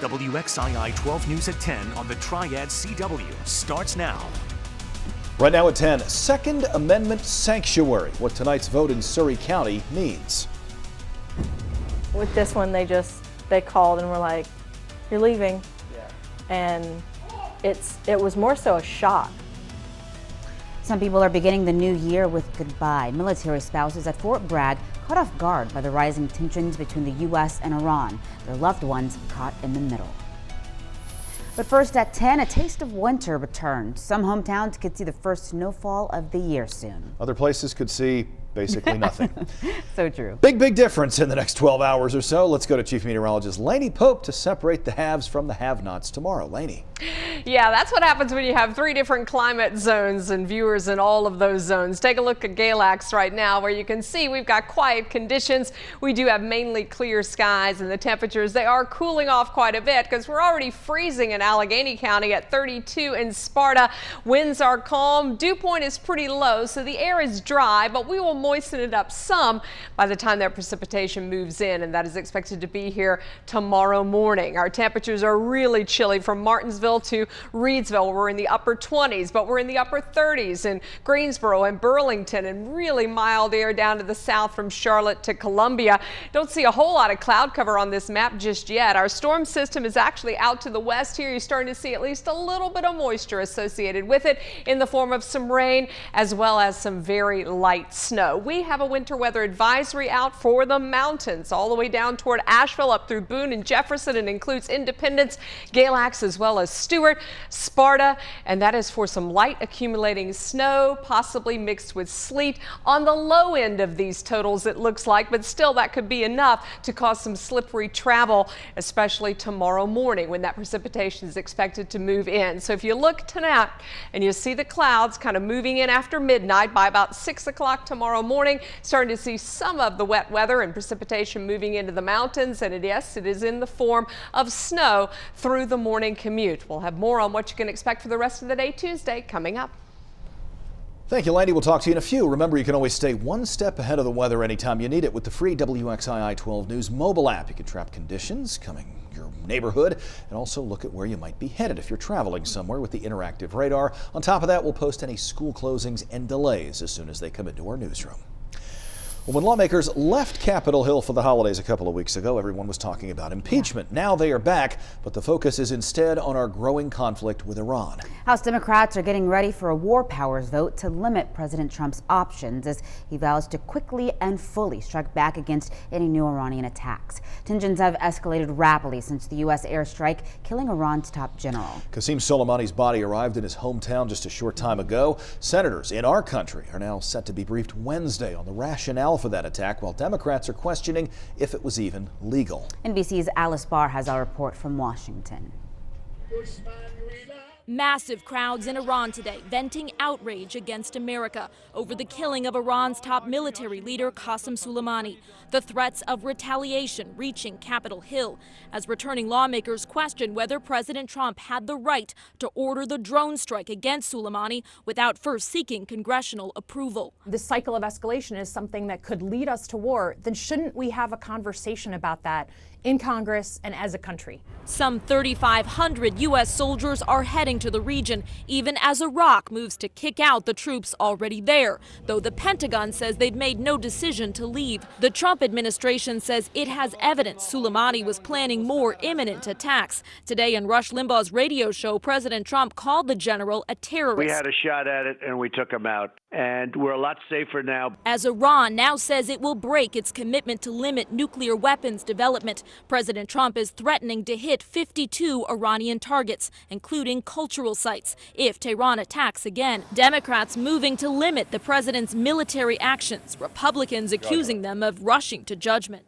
WXII 12 News at 10 on the Triad CW starts now. Right now at 10, Second Amendment sanctuary, what tonight's vote in Surry County means. With this one, they called and were like, "You're leaving," and it was more so a shock. Some people are beginning the new year with goodbye. Military spouses at Fort Bragg caught off guard by the rising tensions between the U.S. and Iran. Their loved ones caught in the middle. But first at 10, a taste of winter returned. Some hometowns could see the first snowfall of the year soon. Other places could see basically nothing. So true. Big difference in the next 12 hours or so. Let's go to Chief Meteorologist Lainey Pope to separate the haves from the have-nots tomorrow. Lainey. Yeah, that's what happens when you have 3 different climate zones and viewers in all of those zones. Take a look at Galax right now, where you can see we've got quiet conditions. We do have mainly clear skies, and the temperatures, they are cooling off quite a bit because we're already freezing in Allegheny County at 32 in Sparta. Winds are calm. Dew point is pretty low, so the air is dry, but we will moisten it up some by the time that precipitation moves in, and that is expected to be here tomorrow morning. Our temperatures are really chilly from Martinsville to Reidsville. We're in the upper 20s, but we're in the upper 30s in Greensboro and Burlington, and really mild air down to the south from Charlotte to Columbia. Don't see a whole lot of cloud cover on this map just yet. Our storm system is actually out to the west here. You're starting to see at least a little bit of moisture associated with it in the form of some rain as well as some very light snow. We have a winter weather advisory out for the mountains all the way down toward Asheville up through Boone and Jefferson, and includes Independence, Galax, as well as Stewart, Sparta, and that is for some light accumulating snow, possibly mixed with sleet on the low end of these totals, it looks like, but still that could be enough to cause some slippery travel, especially tomorrow morning when that precipitation is expected to move in. So if you look tonight and you see the clouds kind of moving in after midnight, by about 6 o'clock tomorrow morning, starting to see some of the wet weather and precipitation moving into the mountains, and yes, it is in the form of snow through the morning commute. We'll have more on what you can expect for the rest of the day Tuesday coming up. Thank you, Lainey. We'll talk to you in a few. Remember, you can always stay one step ahead of the weather anytime you need it with the free WXII 12 News mobile app. You can track conditions coming your neighborhood and also look at where you might be headed if you're traveling somewhere with the interactive radar. On top of that, we'll post any school closings and delays as soon as they come into our newsroom. Well, when lawmakers left Capitol Hill for the holidays a couple of weeks ago, everyone was talking about impeachment. Now they are back, but the focus is instead on our growing conflict with Iran. House Democrats are getting ready for a war powers vote to limit President Trump's options as he vows to quickly and fully strike back against any new Iranian attacks. Tensions have escalated rapidly since the U.S. airstrike, killing Iran's top general. Qasem Soleimani's body arrived in his hometown just a short time ago. Senators in our country are now set to be briefed Wednesday on the rationale for that attack, while Democrats are questioning if it was even legal. NBC's Alice Barr has our report from Washington. Massive crowds in Iran today venting outrage against America over the killing of Iran's top military leader Qasem Soleimani. The threats of retaliation reaching Capitol Hill as returning lawmakers question whether President Trump had the right to order the drone strike against Soleimani without first seeking congressional approval. This cycle of escalation is something that could lead us to war. Then shouldn't we have a conversation about that in Congress and as a country? Some 3,500 U.S. soldiers are heading to the region, even as Iraq moves to kick out the troops already there, though the Pentagon says they've made no decision to leave. The Trump administration says it has evidence Soleimani was planning more imminent attacks. Today in Rush Limbaugh's radio show, President Trump called the general a terrorist. We had a shot at it and we took him out, and we're a lot safer now. As Iran now says it will break its commitment to limit nuclear weapons development, President Trump is threatening to hit 52 Iranian targets, including cultural sites, if Tehran attacks again. Democrats moving to limit the president's military actions, Republicans accusing them of rushing to judgment.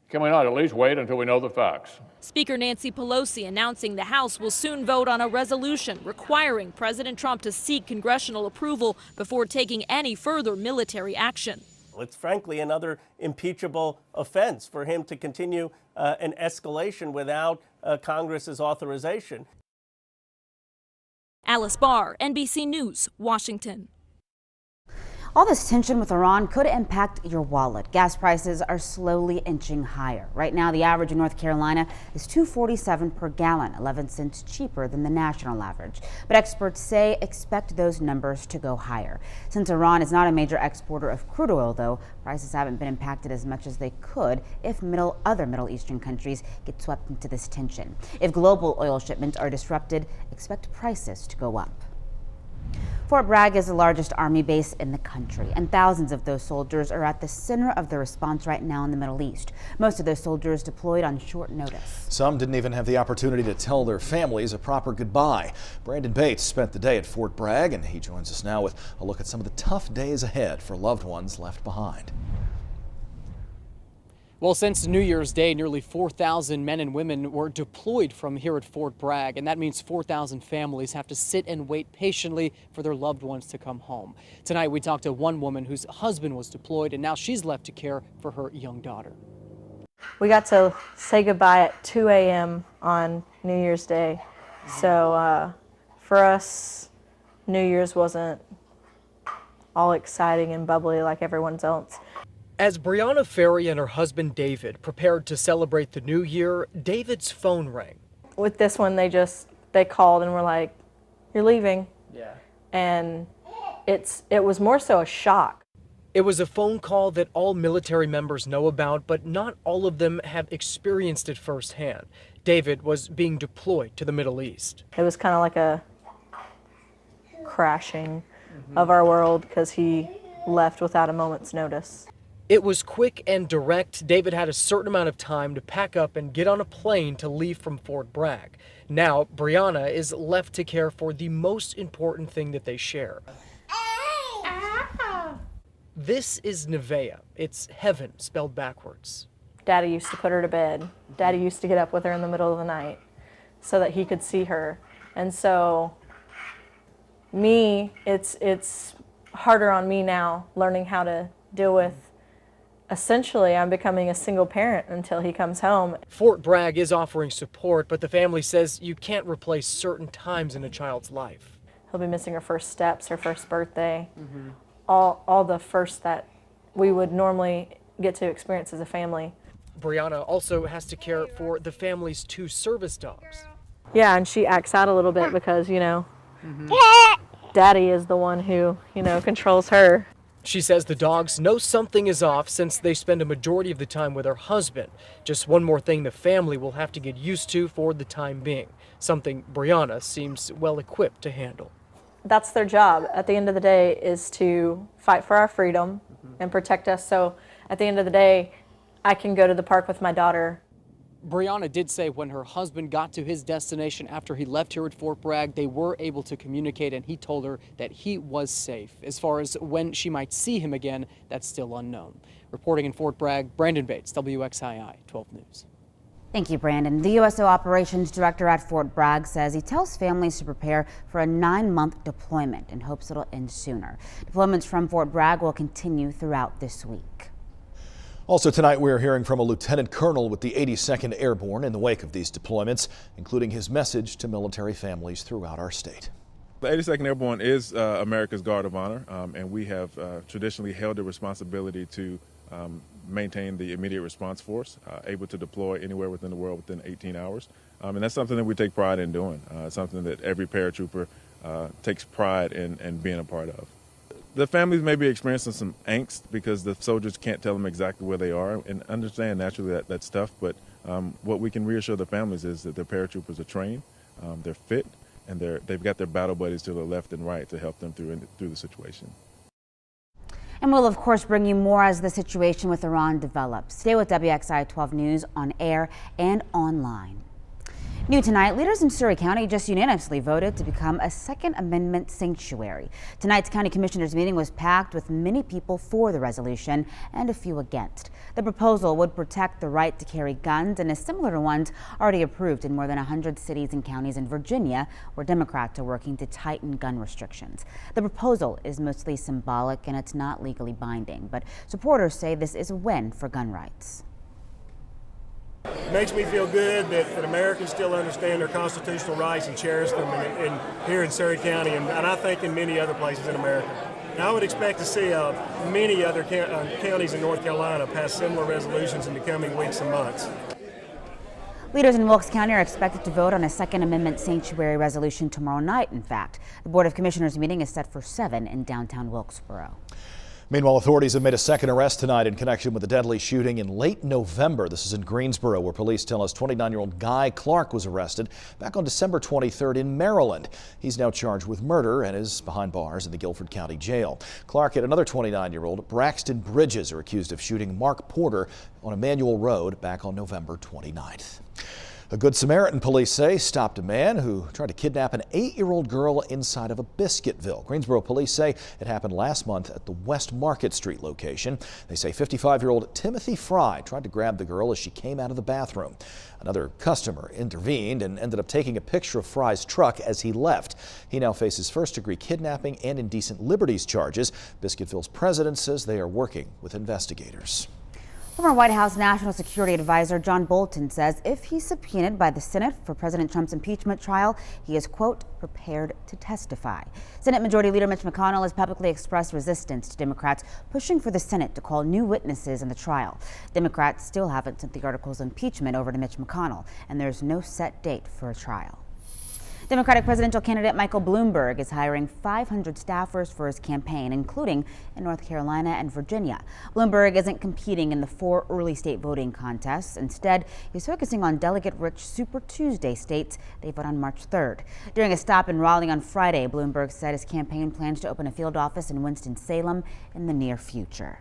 Can we not at least wait until we know the facts? Speaker Nancy Pelosi announcing the House will soon vote on a resolution requiring President Trump to seek congressional approval before taking any further military action. It's frankly another impeachable offense for him to continue an escalation without Congress's authorization. Alice Barr, NBC News, Washington. All this tension with Iran could impact your wallet. Gas prices are slowly inching higher. Right now, the average in North Carolina is $2.47 per gallon, 11 cents cheaper than the national average. But experts say expect those numbers to go higher. Since Iran is not a major exporter of crude oil, though, prices haven't been impacted as much as they could if other Middle Eastern countries get swept into this tension. If global oil shipments are disrupted, expect prices to go up. Fort Bragg is the largest Army base in the country, and thousands of those soldiers are at the center of the response right now in the Middle East. Most of those soldiers deployed on short notice. Some didn't even have the opportunity to tell their families a proper goodbye. Brandon Bates spent the day at Fort Bragg, and he joins us now with a look at some of the tough days ahead for loved ones left behind. Well, since New Year's Day, nearly 4,000 men and women were deployed from here at Fort Bragg, and that means 4,000 families have to sit and wait patiently for their loved ones to come home. Tonight, we talked to one woman whose husband was deployed, and now she's left to care for her young daughter. We got to say goodbye at 2 a.m. on New Year's Day. So for us, New Year's wasn't all exciting and bubbly like everyone else. As Brianna Ferry and her husband David prepared to celebrate the new year, David's phone rang. With this one, they called and were like, "You're leaving." Yeah. And it was more so a shock. It was a phone call that all military members know about, but not all of them have experienced it firsthand. David was being deployed to the Middle East. It was kind of like a crashing of our world because he left without a moment's notice. It was quick and direct. David had a certain amount of time to pack up and get on a plane to leave from Fort Bragg. Now, Brianna is left to care for the most important thing that they share. This is Nevaeh. It's heaven spelled backwards. Daddy used to put her to bed. Daddy used to get up with her in the middle of the night so that he could see her. And so it's harder on me now learning how to deal with. Essentially, I'm becoming a single parent until he comes home. Fort Bragg is offering support, but the family says you can't replace certain times in a child's life. He'll be missing her first steps, her first birthday, all the first that we would normally get to experience as a family. Brianna also has to care for the family's 2 service dogs. Yeah, and she acts out a little bit because, Daddy is the one who, controls her. She says the dogs know something is off since they spend a majority of the time with her husband. Just one more thing the family will have to get used to for the time being, something Brianna seems well equipped to handle. That's their job at the end of the day, is to fight for our freedom and protect us. So at the end of the day, I can go to the park with my daughter. Brianna did say when her husband got to his destination after he left here at Fort Bragg, they were able to communicate, and he told her that he was safe. As far as when she might see him again, that's still unknown. Reporting in Fort Bragg, Brandon Bates, WXII 12 News. Thank you, Brandon. The USO Operations Director at Fort Bragg says he tells families to prepare for a 9-month deployment and hopes it'll end sooner. Deployments from Fort Bragg will continue throughout this week. Also tonight, we're hearing from a lieutenant colonel with the 82nd Airborne in the wake of these deployments, including his message to military families throughout our state. The 82nd Airborne is America's Guard of Honor, and we have traditionally held the responsibility to maintain the immediate response force, able to deploy anywhere within the world within 18 hours. And that's something that we take pride in doing, something that every paratrooper takes pride in being a part of. The families may be experiencing some angst because the soldiers can't tell them exactly where they are, and understand naturally that's tough, but what we can reassure the families is that the paratroopers are trained, they're fit, and they've got their battle buddies to the left and right to help them through the situation. And we'll, of course, bring you more as the situation with Iran develops. Stay with WXII 12 News on air and online. New tonight, leaders in Surry County just unanimously voted to become a Second Amendment sanctuary. Tonight's county commissioners meeting was packed with many people for the resolution and a few against. The proposal would protect the right to carry guns and is similar to ones already approved in more than 100 cities and counties in Virginia, where Democrats are working to tighten gun restrictions. The proposal is mostly symbolic and it's not legally binding, but supporters say this is a win for gun rights. It makes me feel good that Americans still understand their constitutional rights and cherish them here in Surry County and I think in many other places in America. And I would expect to see many other counties in North Carolina pass similar resolutions in the coming weeks and months. Leaders in Wilkes County are expected to vote on a Second Amendment sanctuary resolution tomorrow night, in fact. The Board of Commissioners meeting is set for 7 in downtown Wilkesboro. Meanwhile, authorities have made a second arrest tonight in connection with a deadly shooting in late November. This is in Greensboro, where police tell us 29-year-old Guy Clark was arrested back on December 23rd in Maryland. He's now charged with murder and is behind bars in the Guilford County Jail. Clark and another 29-year-old, Braxton Bridges, are accused of shooting Mark Porter on Emmanuel Road back on November 29th. A Good Samaritan, police say, stopped a man who tried to kidnap an 8-year-old girl inside of a Biscuitville. Greensboro police say it happened last month at the West Market Street location. They say 55-year-old Timothy Fry tried to grab the girl as she came out of the bathroom. Another customer intervened and ended up taking a picture of Fry's truck as he left. He now faces first-degree kidnapping and indecent liberties charges. Biscuitville's president says they are working with investigators. Former White House National Security Advisor John Bolton says if he's subpoenaed by the Senate for President Trump's impeachment trial, he is, quote, prepared to testify. Senate Majority Leader Mitch McConnell has publicly expressed resistance to Democrats pushing for the Senate to call new witnesses in the trial. Democrats still haven't sent the articles of impeachment over to Mitch McConnell, and there's no set date for a trial. Democratic presidential candidate Michael Bloomberg is hiring 500 staffers for his campaign, including in North Carolina and Virginia. Bloomberg isn't competing in the 4 early state voting contests. Instead, he's focusing on delegate-rich Super Tuesday states. They vote on March 3rd. During a stop in Raleigh on Friday, Bloomberg said his campaign plans to open a field office in Winston-Salem in the near future.